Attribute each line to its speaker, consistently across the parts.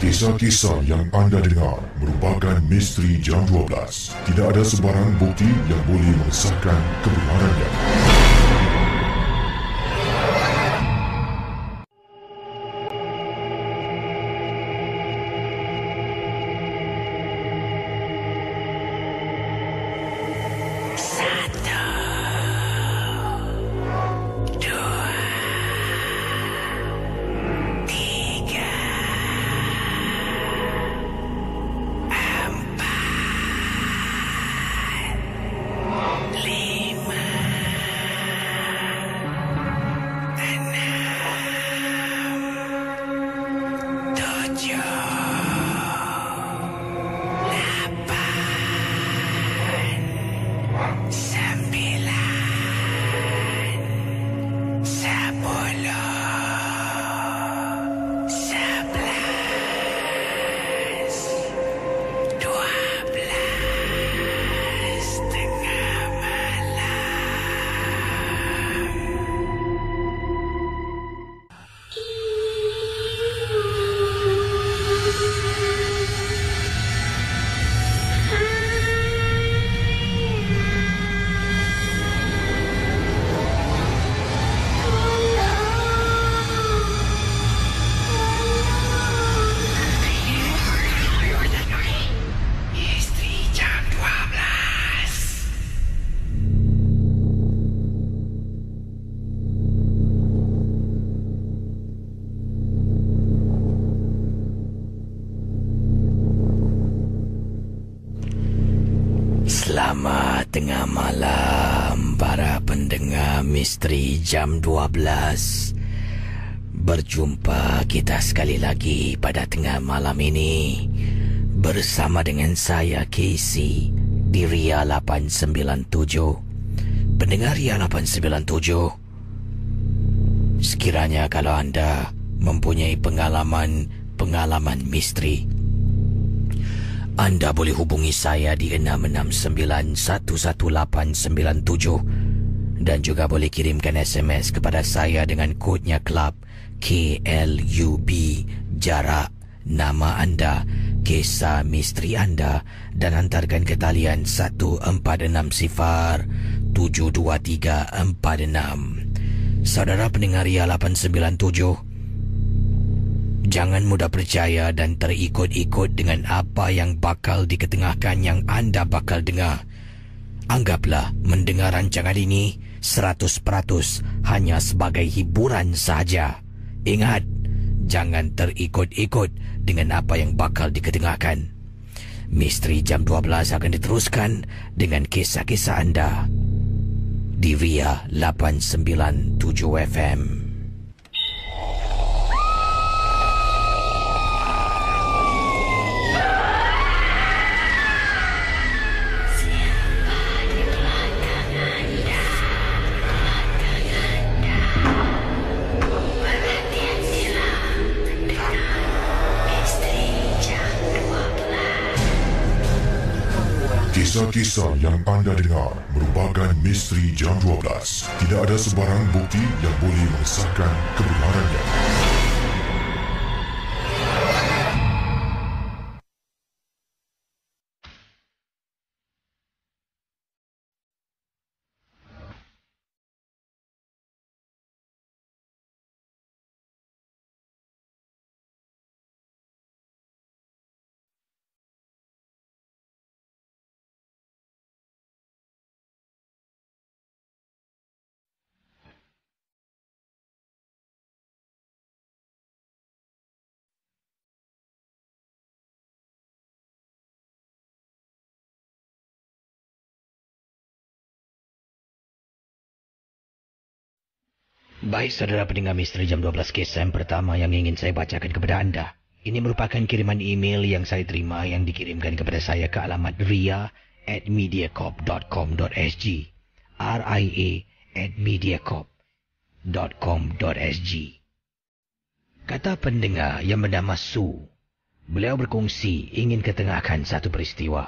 Speaker 1: Kisah-kisah yang anda dengar merupakan misteri jam 12. Tidak ada sebarang bukti yang boleh mengesahkan kebenarannya.
Speaker 2: Selamat tengah malam para pendengar misteri jam 12. Berjumpa kita sekali lagi pada tengah malam ini bersama dengan saya Casey di Ria 897. Pendengar Ria 897, sekiranya kalau anda mempunyai pengalaman misteri, anda boleh hubungi saya di 669-11897 dan juga boleh kirimkan SMS kepada saya dengan kodnya Club KLUB, jarak, nama anda, kisah misteri anda dan hantarkan ke talian 1464-72346. Saudara pendengar Ria 897, jangan mudah percaya dan terikut-ikut dengan apa yang bakal diketengahkan yang anda bakal dengar. Anggaplah mendengar rancangan ini 100% hanya sebagai hiburan sahaja. Ingat, jangan terikut-ikut dengan apa yang bakal diketengahkan. Misteri jam 12 akan diteruskan dengan kisah-kisah anda di Ria 897 FM.
Speaker 1: Kisah-kisah yang anda dengar merupakan misteri jam 12. Tidak ada sebarang bukti yang boleh mengesahkan kebenarannya.
Speaker 2: Baik saudara pendengar misteri jam 12, kisah yang pertama yang ingin saya bacakan kepada anda. Ini merupakan kiriman email yang saya terima yang dikirimkan kepada saya ke alamat ria@mediacorp.com.sg, ria@mediacorp.com.sg. Kata pendengar yang bernama Su, beliau berkongsi ingin ketengahkan satu peristiwa.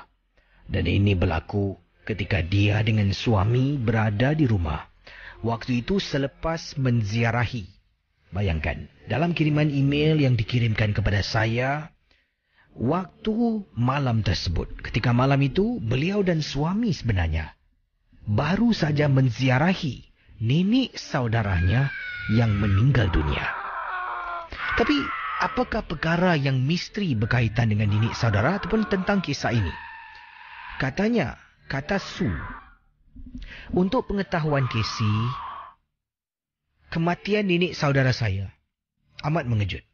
Speaker 2: Dan ini berlaku ketika dia dengan suami berada di rumah. Waktu itu selepas menziarahi. Bayangkan, dalam kiriman email yang dikirimkan kepada saya, waktu malam tersebut, ketika malam itu beliau dan suami sebenarnya baru saja menziarahi nenek saudaranya yang meninggal dunia. Tapi apakah perkara yang misteri berkaitan dengan nenek saudara ataupun tentang kisah ini? Katanya, kata Su, untuk pengetahuan Casey, kematian nenek saudara saya amat mengejut.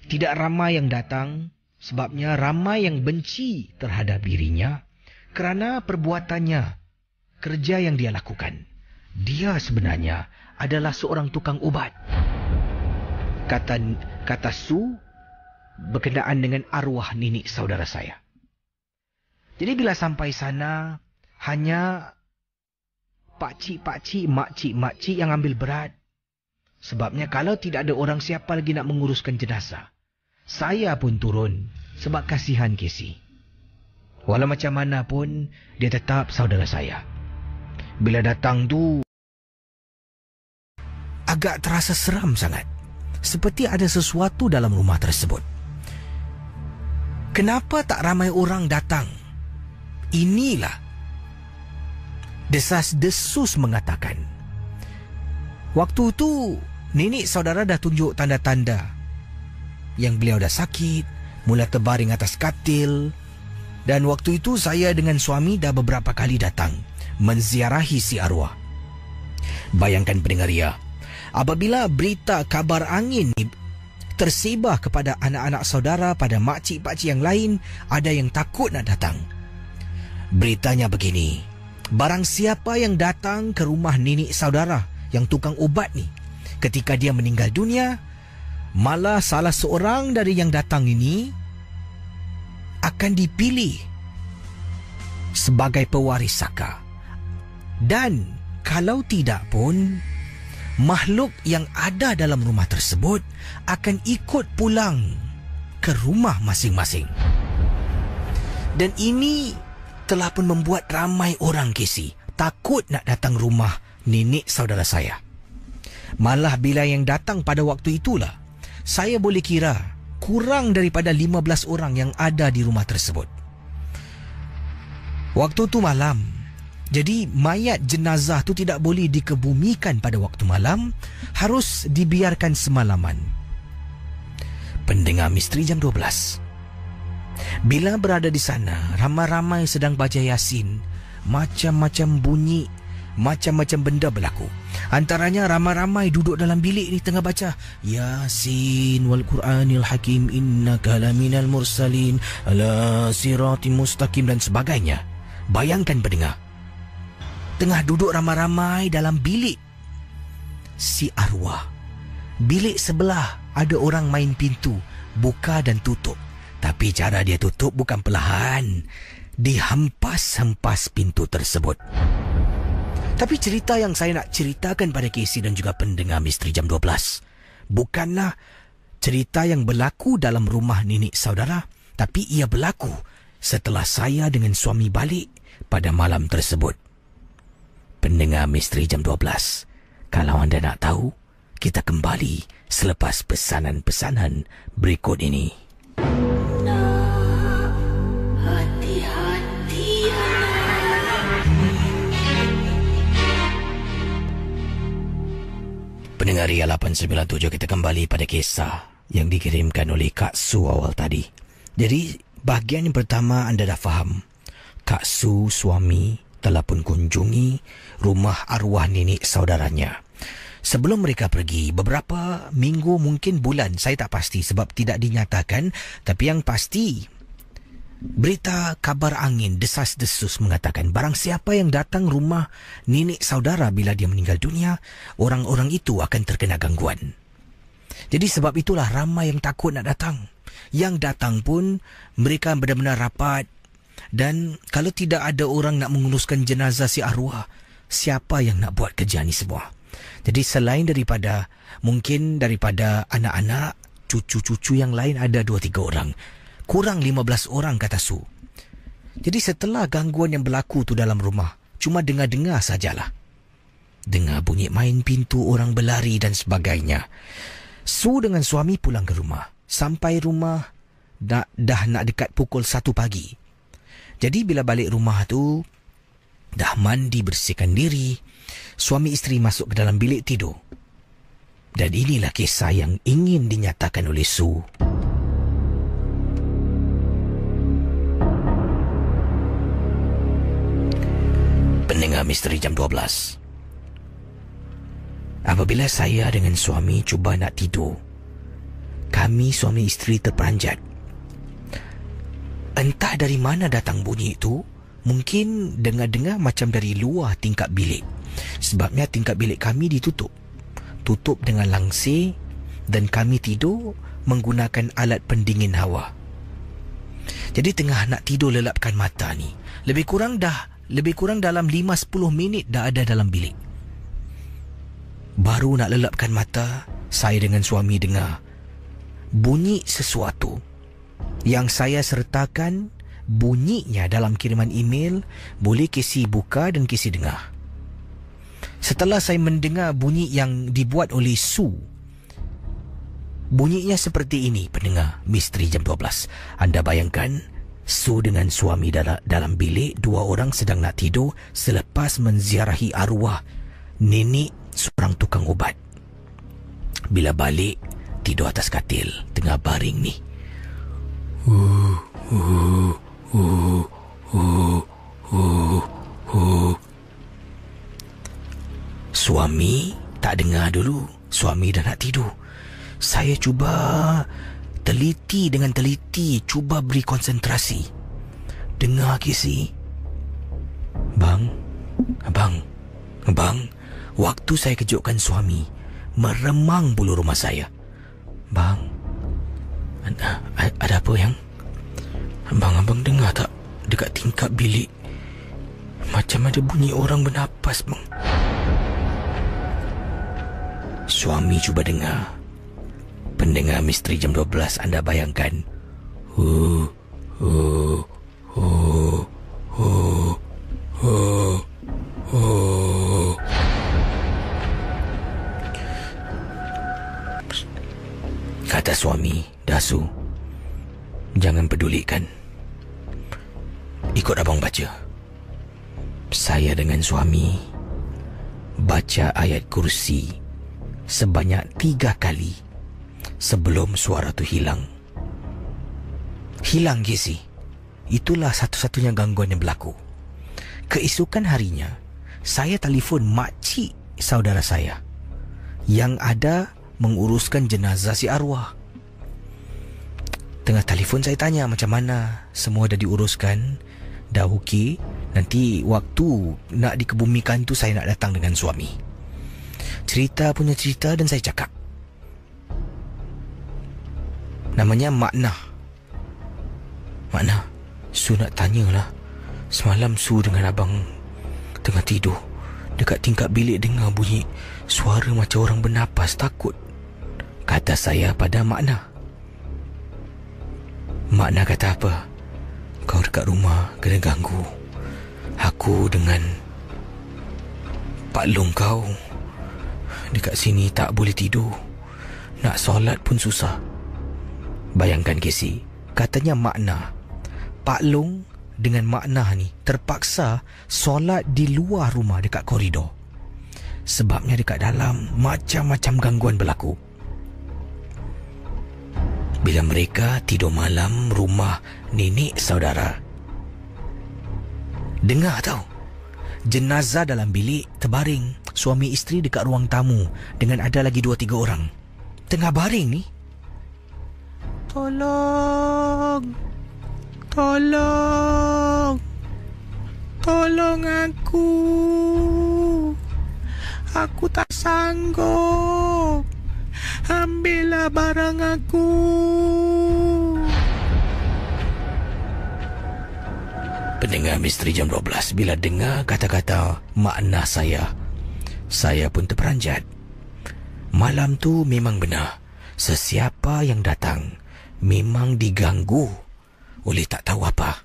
Speaker 2: Tidak ramai yang datang, sebabnya ramai yang benci terhadap dirinya kerana perbuatannya, kerja yang dia lakukan. Dia sebenarnya adalah seorang tukang ubat. Kata Su berkenaan dengan arwah nenek saudara saya. Jadi bila sampai sana, hanya pakcik-pakcik, makcik-makcik yang ambil berat. Sebabnya kalau tidak ada orang, siapa lagi nak menguruskan jenazah? Saya pun turun sebab kasihan Casey. Walau macam mana pun, dia tetap saudara saya. Bila datang tu, agak terasa seram sangat. Seperti ada sesuatu dalam rumah tersebut. Kenapa tak ramai orang datang? Inilah desas-desus mengatakan. Waktu itu, nenek saudara dah tunjuk tanda-tanda yang beliau dah sakit, mula terbaring atas katil. Dan waktu itu saya dengan suami dah beberapa kali datang menziarahi si arwah. Bayangkan pendengar ya, apabila berita kabar angin tersebar kepada anak-anak saudara, pada makcik-pakcik yang lain, ada yang takut nak datang. Beritanya begini, barang siapa yang datang ke rumah nenek saudara yang tukang ubat ni, ketika dia meninggal dunia, malah salah seorang dari yang datang ini akan dipilih sebagai pewaris saka. Dan kalau tidak pun, makhluk yang ada dalam rumah tersebut akan ikut pulang ke rumah masing-masing. Dan ini telah pun membuat ramai orang, Casey, takut nak datang rumah nenek saudara saya. Malah bila yang datang pada waktu itulah, saya boleh kira kurang daripada 15 orang yang ada di rumah tersebut. Waktu tu malam, jadi mayat jenazah tu tidak boleh dikebumikan pada waktu malam, harus dibiarkan semalaman. Pendengar Misteri Jam 12, bila berada di sana, ramai-ramai sedang baca Yasin. Macam-macam bunyi, macam-macam benda berlaku. Antaranya ramai-ramai duduk dalam bilik ni tengah baca Yasin wal Quranil Hakim innaka laminal mursalin ala siratim mustaqim dan sebagainya. Bayangkan pendengar, tengah duduk ramai-ramai dalam bilik si arwah. Bilik sebelah ada orang main pintu, buka dan tutup. Tapi cara dia tutup bukan perlahan, dihempas-hempas pintu tersebut. Tapi cerita yang saya nak ceritakan pada Casey dan juga pendengar Misteri Jam 12 bukanlah cerita yang berlaku dalam rumah nenek saudara, tapi ia berlaku setelah saya dengan suami balik pada malam tersebut. Pendengar Misteri Jam 12, kalau anda nak tahu, kita kembali selepas pesanan-pesanan berikut ini. Pendengar Ria 897, kita kembali pada kisah yang dikirimkan oleh Kak Su awal tadi. Jadi, bahagian yang pertama anda dah faham. Kak Su, suami, telah pun kunjungi rumah arwah nenek saudaranya. Sebelum mereka pergi, beberapa minggu, mungkin bulan, saya tak pasti sebab tidak dinyatakan. Tapi yang pasti, berita kabar angin, desas-desus mengatakan barang siapa yang datang rumah nenek saudara bila dia meninggal dunia, orang-orang itu akan terkena gangguan. Jadi sebab itulah ramai yang takut nak datang. Yang datang pun mereka benar-benar rapat. Dan kalau tidak ada orang nak menguruskan jenazah si arwah, siapa yang nak buat kerja ni semua? Jadi selain daripada, mungkin daripada anak-anak, cucu-cucu yang lain ada 2-3 orang. Kurang 15 orang kata Su. Jadi setelah gangguan yang berlaku tu dalam rumah, cuma dengar-dengar sajalah. Dengar bunyi main pintu, orang berlari dan sebagainya. Su dengan suami pulang ke rumah. Sampai rumah, dah nak dekat pukul 1 pagi. Jadi bila balik rumah tu, dah mandi bersihkan diri, suami isteri masuk ke dalam bilik tidur. Dan inilah kisah yang ingin dinyatakan oleh Su. Pendengar Misteri Jam 12. Apabila saya dengan suami cuba nak tidur, kami suami isteri terperanjat. Entah dari mana datang bunyi itu, mungkin dengar-dengar macam dari luar tingkap bilik. Sebabnya tingkap bilik kami ditutup. Tutup dengan langsir dan kami tidur menggunakan alat pendingin hawa. Jadi tengah nak tidur lelapkan mata ni, lebih kurang dalam 5-10 minit dah ada dalam bilik. Baru nak lelapkan mata, saya dengan suami dengar bunyi sesuatu yang saya sertakan bunyinya dalam kiriman email, boleh Casey buka dan Casey dengar. Setelah saya mendengar bunyi yang dibuat oleh Su, bunyinya seperti ini, pendengar Misteri Jam 12. Anda bayangkan Su dengan suami dalam bilik, 2 orang sedang nak tidur selepas menziarahi arwah nenek seorang tukang ubat. Bila balik, tidur atas katil, tengah baring ni. Suami tak dengar dulu. Suami dah nak tidur. Saya cuba teliti dengan teliti, cuba beri konsentrasi. Dengar Casey. Abang, waktu saya kejutkan suami, meremang bulu rumah saya. Bang, ada apa yang? Abang dengar tak? Dekat tingkap bilik macam ada bunyi orang bernapas, bang. Suami cuba dengar. Pendengar Misteri Jam 12, anda bayangkan. Kata suami, Dasu, jangan pedulikan. Ikut abang baca. Saya dengan suami baca ayat kursi sebanyak 3 kali sebelum suara tu hilang. Hilang, Casey. Itulah satu-satunya gangguan yang berlaku. Keesokan harinya, saya telefon makcik saudara saya yang ada menguruskan jenazah si arwah. Tengah telefon saya tanya macam mana, semua dah diuruskan, dah okey. Nanti waktu nak dikebumikan tu saya nak datang dengan suami. Cerita dan saya cakap. Namanya Makna. Su nak tanyalah. Semalam Su dengan abang tengah tidur, dekat tingkap bilik dengar bunyi suara macam orang bernapas, takut. Kata saya pada Makna. Makna kata apa? Kau dekat rumah kena ganggu. Aku dengan Pak Long kau dekat sini tak boleh tidur. Nak solat pun susah. Bayangkan Casey, katanya Makna, Pak Long dengan Makna ni terpaksa solat di luar rumah dekat koridor. Sebabnya dekat dalam macam-macam gangguan berlaku. Bila mereka tidur malam rumah nenek saudara, dengar tau, jenazah dalam bilik terbaring. Suami isteri dekat ruang tamu dengan ada lagi 2-3 orang. Tengah baring ni. Tolong aku. Aku tak sanggup. Ambillah barang aku. Pendengar Misteri Jam 12, bila dengar kata-kata Makna saya pun terperanjat. Malam tu memang benar, sesiapa yang datang memang diganggu oleh tak tahu apa.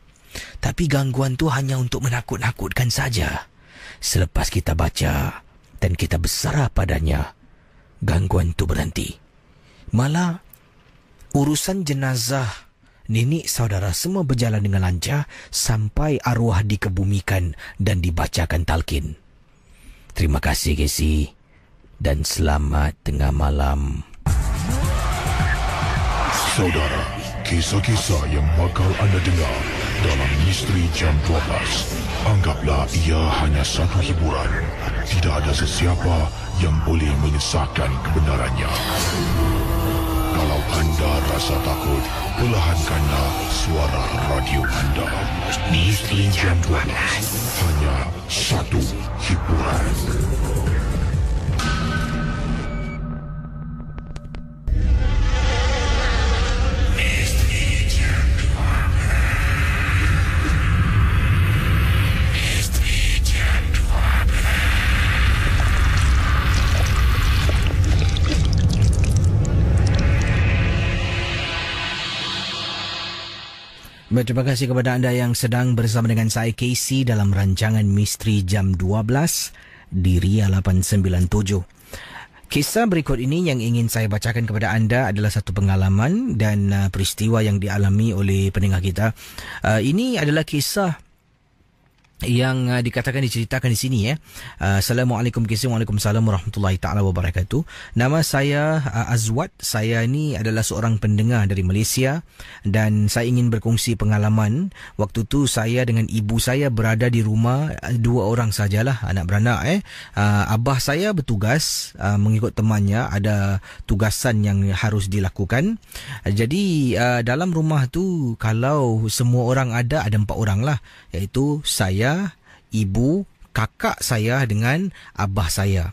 Speaker 2: Tapi gangguan tu hanya untuk menakut-nakutkan saja. Selepas kita baca dan kita bersarah padanya, gangguan tu berhenti. Malah urusan jenazah nenek saudara semua berjalan dengan lancar sampai arwah dikebumikan dan dibacakan talqin. Terima kasih Casey dan selamat tengah malam.
Speaker 1: Saudara, kisah-kisah yang bakal anda dengar dalam Misteri Jam 12, anggaplah ia hanya satu hiburan. Tidak ada sesiapa yang boleh mengesahkan kebenarannya. Kalau anda rasa takut, perlahankanlah suara radio anda. Misteri Jam 12, hanya satu hiburan.
Speaker 2: Terima kasih kepada anda yang sedang bersama dengan saya Casey dalam rancangan Misteri Jam 12 di Ria 897. Kisah berikut ini yang ingin saya bacakan kepada anda adalah satu pengalaman dan peristiwa yang dialami oleh pendengar kita. Ini adalah kisah yang diceritakan di sini ya. Assalamualaikum Kisah. Waalaikumsalam warahmatullahi taala wabarakatuh. Nama saya Azwat. Saya ini adalah seorang pendengar dari Malaysia dan saya ingin berkongsi pengalaman. Waktu tu saya dengan ibu saya berada di rumah, 2 orang sajalah, anak beranak abah saya bertugas mengikut temannya, ada tugasan yang harus dilakukan. Jadi dalam rumah tu kalau semua orang ada 4 orang lah, iaitu saya, ibu, kakak saya dengan abah saya.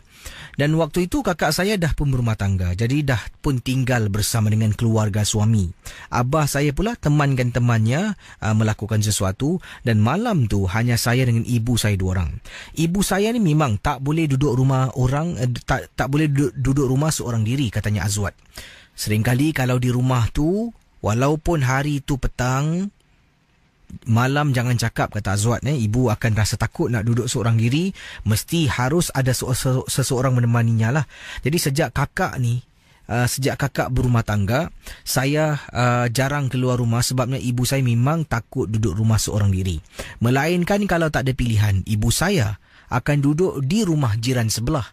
Speaker 2: Dan waktu itu kakak saya dah pun berumah tangga, jadi dah pun tinggal bersama dengan keluarga suami. Abah saya pula temankan temannya melakukan sesuatu dan malam tu hanya saya dengan ibu saya 2 orang. Ibu saya ni memang tak boleh duduk rumah orang, tak boleh duduk rumah seorang diri, katanya Azwat. Seringkali kalau di rumah tu, walaupun hari tu petang, malam jangan cakap, kata Azwat, ibu akan rasa takut nak duduk seorang diri, mesti harus ada seseorang menemaninya lah. Jadi sejak kakak berumah tangga, saya jarang keluar rumah sebabnya ibu saya memang takut duduk rumah seorang diri. Melainkan kalau tak ada pilihan, ibu saya akan duduk di rumah jiran sebelah.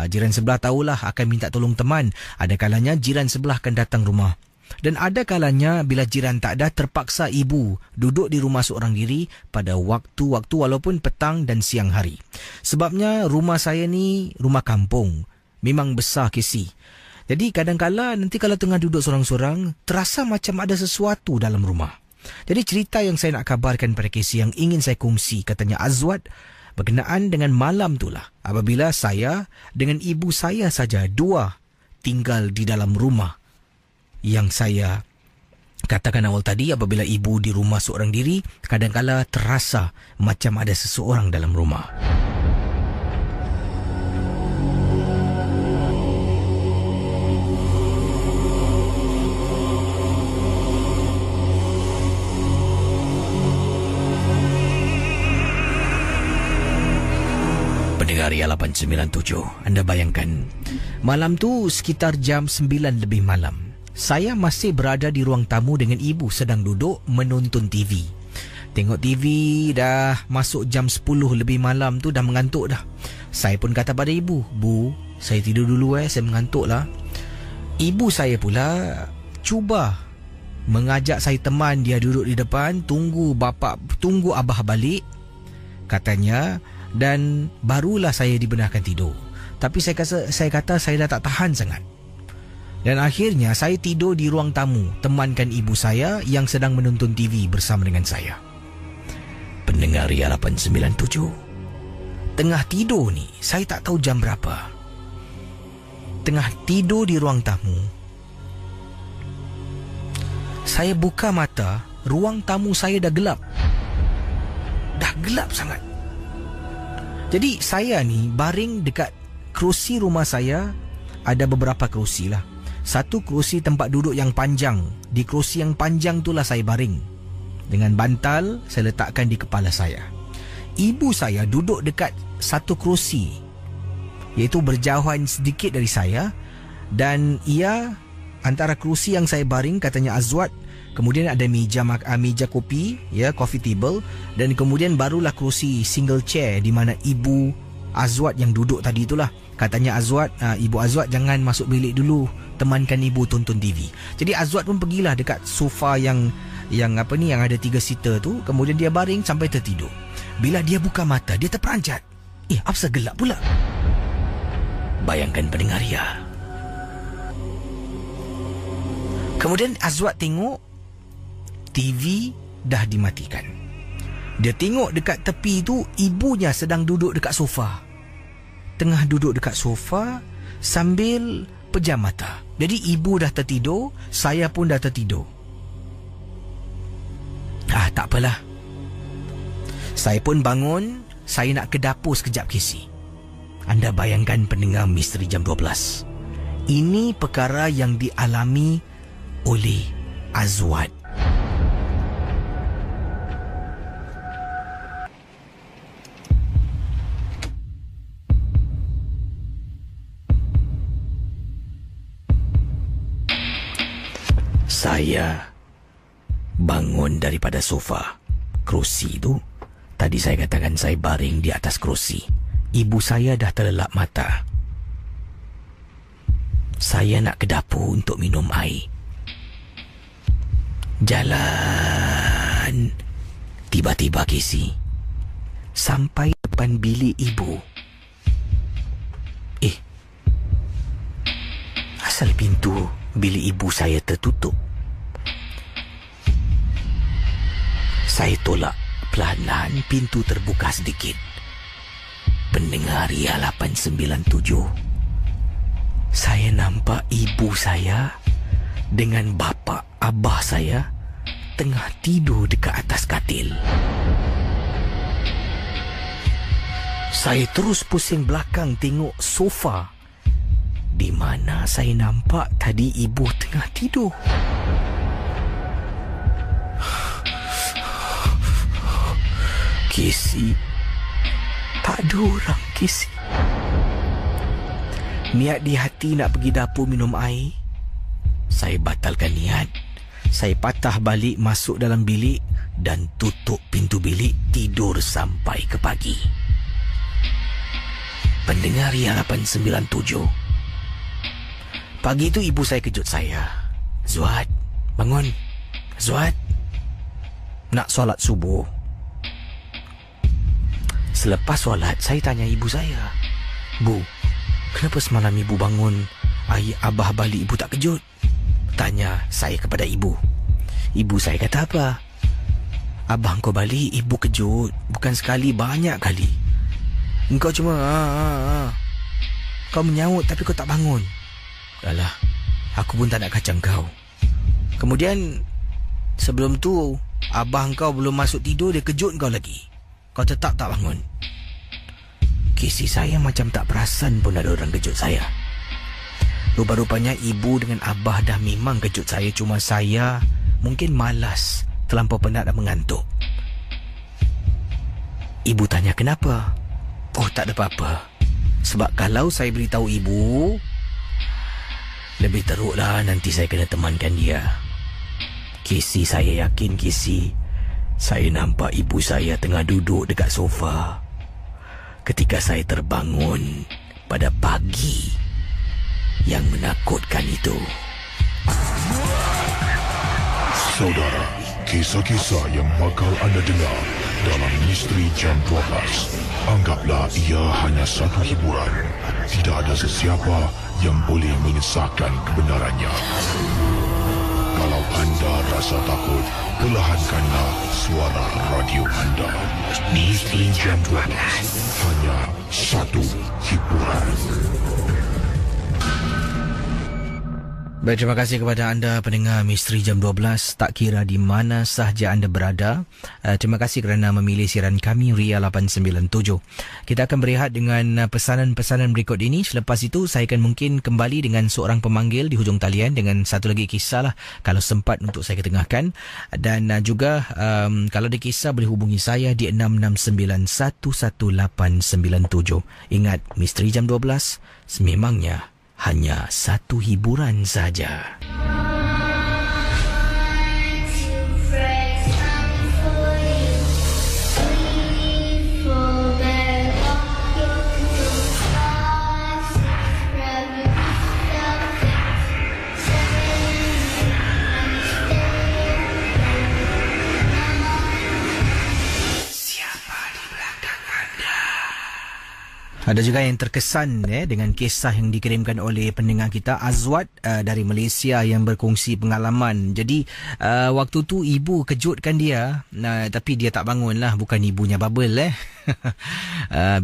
Speaker 2: Jiran sebelah tahulah akan minta tolong teman. Ada kalanya jiran sebelah akan datang rumah. Dan ada kalanya bila jiran tak ada, terpaksa ibu duduk di rumah seorang diri pada waktu-waktu walaupun petang dan siang hari. Sebabnya rumah saya ni rumah kampung, memang besar Casey. Jadi kadang-kala nanti kalau tengah duduk sorang-sorang, terasa macam ada sesuatu dalam rumah. Jadi cerita yang saya nak kabarkan pada Casey, yang ingin saya kongsi, katanya Azwat, berkenaan dengan malam itulah apabila saya dengan ibu saya saja 2 tinggal di dalam rumah. Yang saya katakan awal tadi, apabila ibu di rumah seorang diri, kadang-kala terasa macam ada seseorang dalam rumah. Pendengar Ria 897, anda bayangkan, malam tu sekitar jam 9 lebih malam. Saya masih berada di ruang tamu dengan ibu sedang duduk menonton TV. Tengok TV dah masuk jam 10 lebih malam tu, dah mengantuk dah. Saya pun kata pada ibu, "Bu, saya tidur dulu saya mengantuk lah." Ibu saya pula cuba mengajak saya teman dia duduk di depan, tunggu abah balik, katanya, dan barulah saya dibenarkan tidur. Tapi saya kata saya dah tak tahan sangat. Dan akhirnya saya tidur di ruang tamu, temankan ibu saya yang sedang menonton TV bersama dengan saya. Pendengar Ria 897, tengah tidur ni, saya tak tahu jam berapa. Tengah tidur di ruang tamu, saya buka mata, ruang tamu saya dah gelap. Dah gelap sangat. Jadi saya ni baring dekat kerusi rumah saya, ada beberapa kerusi lah. Satu kerusi tempat duduk yang panjang. Di kerusi yang panjang itulah saya baring. Dengan bantal saya letakkan di kepala saya. Ibu saya duduk dekat satu kerusi, iaitu berjauhan sedikit dari saya. Dan ia antara kerusi yang saya baring, katanya Azwat, kemudian ada meja kopi, ya, coffee table, dan kemudian barulah kerusi single chair di mana Ibu Azwat yang duduk tadi itulah. Katanya Ibu Azwat jangan masuk bilik dulu, temankan ibu tonton TV. Jadi Azwat pun pergilah dekat sofa yang ada 3 seater tu, kemudian dia baring sampai tertidur. Bila dia buka mata, dia terperanjat. Apasal gelap pula? Bayangkan pendengar Ria. Kemudian Azwat tengok TV dah dimatikan. Dia tengok dekat tepi tu, ibunya sedang duduk dekat sofa. Tengah duduk dekat sofa sambil pejam mata. Jadi ibu dah tertidur, saya pun dah tertidur. Tak apalah. Saya pun bangun, saya nak ke dapur sekejap, Casey. Anda bayangkan pendengar Misteri Jam 12. Ini perkara yang dialami oleh Azwat. Saya bangun daripada sofa. Kerusi tu, tadi saya katakan saya baring di atas kerusi. Ibu saya dah terlelap mata. Saya nak ke dapur untuk minum air. Jalan. Tiba-tiba, Casey, sampai depan bilik ibu. Asal pintu bilik ibu saya tertutup. Saya tolak perlahan-lahan, pintu terbuka sedikit. Pendengar Ria 897. Saya nampak ibu saya dengan bapa abah saya tengah tidur dekat atas katil. Saya terus pusing belakang tengok sofa di mana saya nampak tadi ibu tengah tidur. Casey, tak ada orang, Casey. Niat di hati nak pergi dapur minum air, saya batalkan niat. Saya patah balik masuk dalam bilik dan tutup pintu bilik, tidur sampai ke pagi. Pendengar Ria 897. Pagi itu ibu saya kejut saya. Zuat, bangun. Zuat, nak solat subuh. Selepas solat, saya tanya ibu saya, Bu, kenapa semalam ibu bangun, abah balik ibu tak kejut? Tanya saya kepada ibu. Ibu saya kata apa? Abang kau balik, ibu kejut. Bukan sekali, banyak kali. Engkau cuma kau menyaut tapi kau tak bangun. Alah, aku pun tak nak kacang kau. Kemudian sebelum tu abang kau belum masuk tidur, dia kejut kau lagi. Kau tetap tak bangun. Casey, saya macam tak perasan pun ada orang kejut saya. Rupa-rupanya ibu dengan abah dah memang kejut saya. Cuma saya mungkin malas, terlampau penat dan mengantuk. Ibu tanya kenapa? Oh, tak ada apa-apa. Sebab kalau saya beritahu ibu, lebih teruklah nanti saya kena temankan dia. Casey, saya yakin, Casey, saya nampak ibu saya tengah duduk dekat sofa ketika saya terbangun pada pagi yang menakutkan itu.
Speaker 1: Saudara, kisah-kisah yang bakal anda dengar dalam Misteri Jam 12, anggaplah ia hanya satu hiburan. Tidak ada sesiapa yang boleh mengesahkan kebenarannya. Kalau anda rasa takut, perlahankanlah suara radio anda. Misteri Jam 12, hanya satu hiburan.
Speaker 2: Baik, terima kasih kepada anda pendengar Misteri Jam 12, tak kira di mana sahaja anda berada. Terima kasih kerana memilih siaran kami Ria 897. Kita akan berehat dengan pesanan-pesanan berikut ini. Selepas itu saya akan mungkin kembali dengan seorang pemanggil di hujung talian dengan satu lagi kisah lah kalau sempat untuk saya ketengahkan. Dan juga kalau ada kisah boleh hubungi saya di 669-11897. Ingat, Misteri Jam 12 sememangnya hanya satu hiburan saja. Ada juga yang terkesan dengan kisah yang dikirimkan oleh pendengar kita Azwat dari Malaysia yang berkongsi pengalaman. Jadi waktu tu ibu kejutkan dia, tapi dia tak bangun lah, bukan ibunya Bubble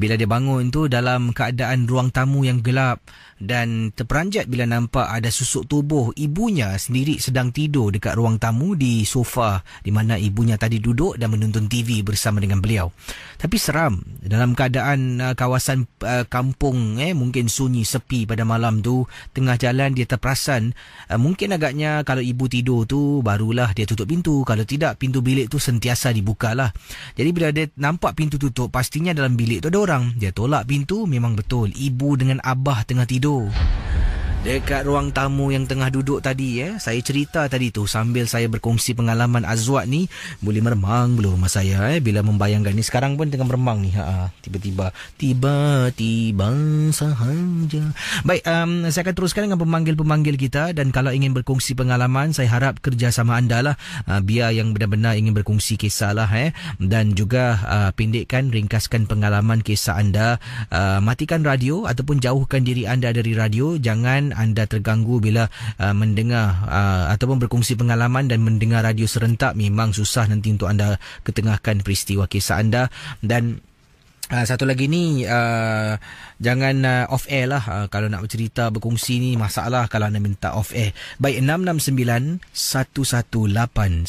Speaker 2: bila dia bangun tu dalam keadaan ruang tamu yang gelap dan terperanjat bila nampak ada susuk tubuh ibunya sendiri sedang tidur dekat ruang tamu di sofa di mana ibunya tadi duduk dan menonton TV bersama dengan beliau. Tapi seram dalam keadaan kawasan kampung mungkin sunyi sepi pada malam tu, tengah jalan dia terperasan mungkin agaknya kalau ibu tidur tu barulah dia tutup pintu, kalau tidak pintu bilik tu sentiasa dibukalah. Jadi bila dia nampak pintu tutup, pastinya dalam bilik tu ada orang. Dia tolak pintu, memang betul ibu dengan abah tengah tidur dekat ruang tamu yang tengah duduk tadi. Saya cerita tadi tu sambil saya berkongsi pengalaman Azwat ni, boleh meremang bulu rumah saya bila membayangkan ni. Sekarang pun tengah meremang ni. Tiba-tiba sahaja. Baik, saya akan teruskan dengan pemanggil-pemanggil kita, dan kalau ingin berkongsi pengalaman, saya harap kerjasama anda lah. Biar yang benar-benar ingin berkongsi kisah lah dan juga pendekkan, ringkaskan pengalaman kisah anda. Matikan radio ataupun jauhkan diri anda dari radio. Jangan anda terganggu bila mendengar ataupun berkongsi pengalaman dan mendengar radio serentak. Memang susah nanti untuk anda ketengahkan peristiwa kisah anda. Dan satu lagi ni, jangan off air lah. Kalau nak bercerita, berkongsi ni masalah kalau anda minta off air. Baik, 669 11897.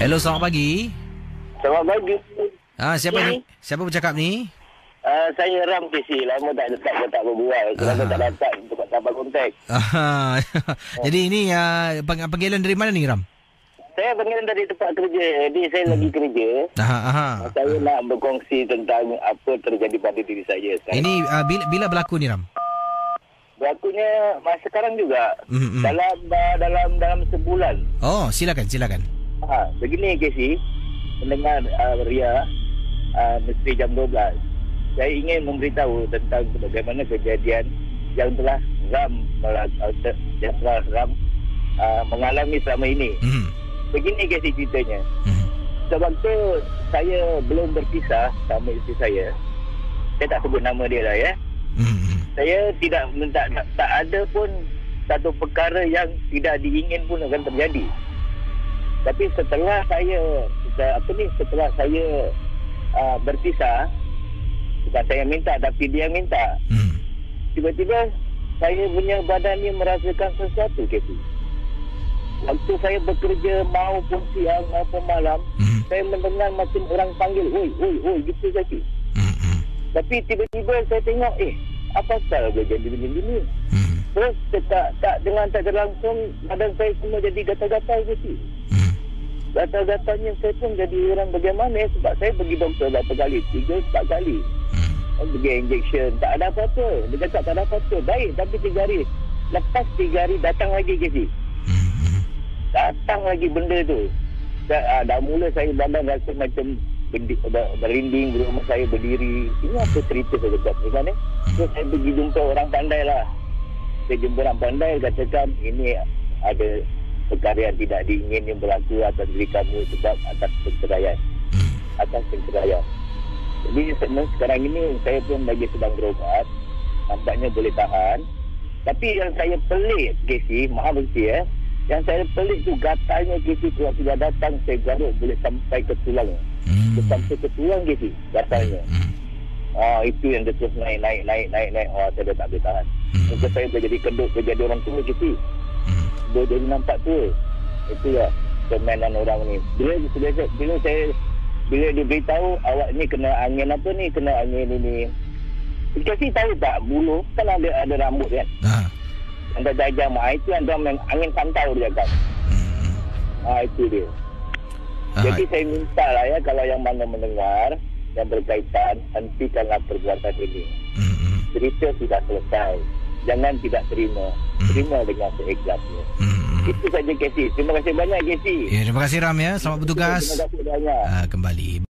Speaker 2: Hello, selamat pagi.
Speaker 3: Selamat pagi.
Speaker 2: Siapa bercakap ni?
Speaker 3: Saya Ram KC. Lama tak berbual. Kenapa tak datang untuk dapat kontak.
Speaker 2: Jadi ini panggilan dari mana ni, Ram?
Speaker 3: Saya panggilan dari tempat kerja. Jadi saya lagi kerja. Saya nak berkongsi tentang apa terjadi pada diri saya sekarang.
Speaker 2: Ini bila berlaku ni, Ram?
Speaker 3: Berlakunya masa sekarang juga. Dalam sebulan.
Speaker 2: Oh, silakan.
Speaker 3: Begini KC, pendengar Ria, Misteri Jam 12. Saya ingin memberitahu tentang bagaimana kejadian yang telah Ram mengalami selama ini. Begini KC ceritanya. Sewaktu saya belum berpisah sama isteri saya tak sebut nama dia lah saya tidak tak ada pun satu perkara yang tidak diingin pun akan terjadi. Tapi setelah saya berpisah, bukan saya minta tapi dia minta. Tiba-tiba saya punya badan ni merasakan sesuatu gitu. Waktu saya bekerja maupun siang maupun malam, saya mendengar macam orang panggil, oi gitu saja. Tapi tiba-tiba saya tengok, apa salah dia jadi begini? Terus tak langsung badan saya semua jadi gatal-gatal gitu. Gatal-gatalnya saya pun jadi orang bagaimana sebab saya pergi doktor berapa kali, 3-4 kali. Pergi injection, tak ada apa-apa. Dia cakap tak ada apa-apa. Baik, tapi 3 hari. Lepas 3 hari datang lagi KC. Datang lagi benda tu. Dah mula saya badan rasa macam berinding, rumah saya berdiri. Ini apa cerita saya cakap ni kan Terus saya pergi jumpa orang pandai lah. Saya jumpa orang pandai, katakan ini ada perkara yang tidak diingin yang berlaku atas diri kamu sebab atas penceraian. Jadi sekarang ini saya pun lagi sedang berubat, nampaknya boleh tahan. Tapi yang saya pelik KC, maaf KC yang saya pelik tu gatalnya KC, kalau sudah datang saya garuk boleh sampai ke tulang. Sampai ke tulang KC gatalnya. Itu yang dia terus naik. Saya dah tak boleh tahan. Mungkin saya dah jadi kenduk, jadi orang tua KC. Dia jadi nampak tua. Itu lah permainan orang ni. Bila dia beritahu awak ni kena angin apa ni, kena angin ini. Kasih tahu tak, bulu kan ada rambut kan. Anda jajah itu anda main angin pantau dia kan. Itu dia. Jadi saya minta lah kalau yang mana mendengar yang berkaitan, hentikanlah perbuatan ini. Cerita sudah selesai. Jangan tidak terima. Terima dengan seikhlasnya. Itu saja KC. Terima kasih banyak KC.
Speaker 2: Terima kasih Ram Selamat bertugas.
Speaker 3: Terima kasih banyak.
Speaker 2: Kembali.